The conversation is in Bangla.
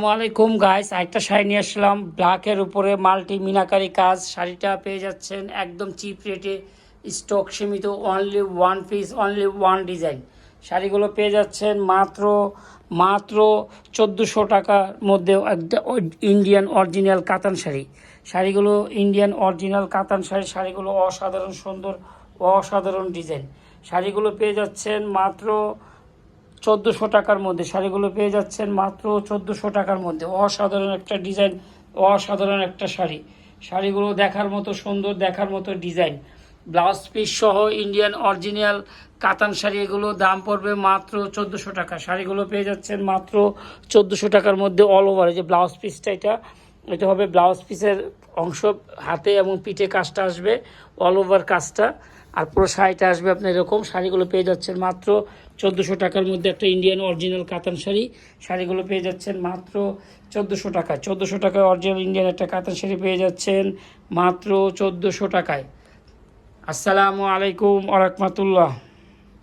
আসসালামাইকুম গাইস, একটা শাড়ি নিয়ে আসলাম ব্ল্যাকের উপরে মাল্টি মিনাকারি কাজ। শাড়িটা পেয়ে যাচ্ছেন একদম চিপ রেটে, স্টক সীমিত, only one piece, only one design. শাড়িগুলো পেয়ে যাচ্ছেন মাত্র মাত্র 1400 টাকার মধ্যে। একটা ইন্ডিয়ান অরিজিনাল কাতান শাড়ি। শাড়িগুলো ইন্ডিয়ান অরিজিনাল কাতান শাড়ি। শাড়িগুলো অসাধারণ সুন্দর, অসাধারণ ডিজাইন। শাড়িগুলো পেয়ে যাচ্ছেন মাত্র 1400 টাকার মধ্যে। শাড়িগুলো পেয়ে যাচ্ছেন মাত্র 1400 টাকার মধ্যে। অসাধারণ একটা ডিজাইন, অসাধারণ একটা শাড়ি। শাড়িগুলো দেখার মতো সুন্দর, দেখার মতো ডিজাইন। ব্লাউজ পিস সহ ইন্ডিয়ান অরিজিনাল কাতান শাড়ি। এগুলো দাম পড়বে মাত্র 1400 টাকা। শাড়িগুলো পেয়ে যাচ্ছেন মাত্র 1400 টাকার মধ্যে। অল ওভার যে ব্লাউজ পিসটা, এটা হবে ব্লাউজ পিসের অংশ, হাতে এবং পিঠে কাজটা আসবে, অল ওভার কাজটা। আর পুরো শাড়িটা আসবে আপনার এরকম। শাড়িগুলো পেয়ে যাচ্ছেন মাত্র 1400 টাকার মধ্যে। একটা ইন্ডিয়ান অরিজিনাল কাতান শাড়ি। শাড়িগুলো পেয়ে যাচ্ছেন মাত্র 1400 টাকা। 1400 টাকায় অরিজিনাল ইন্ডিয়ান একটা কাতান শাড়ি পেয়ে যাচ্ছেন মাত্র 1400 টাকায়। আসসালামু আলাইকুম ওয়া রাহমাতুল্লাহ।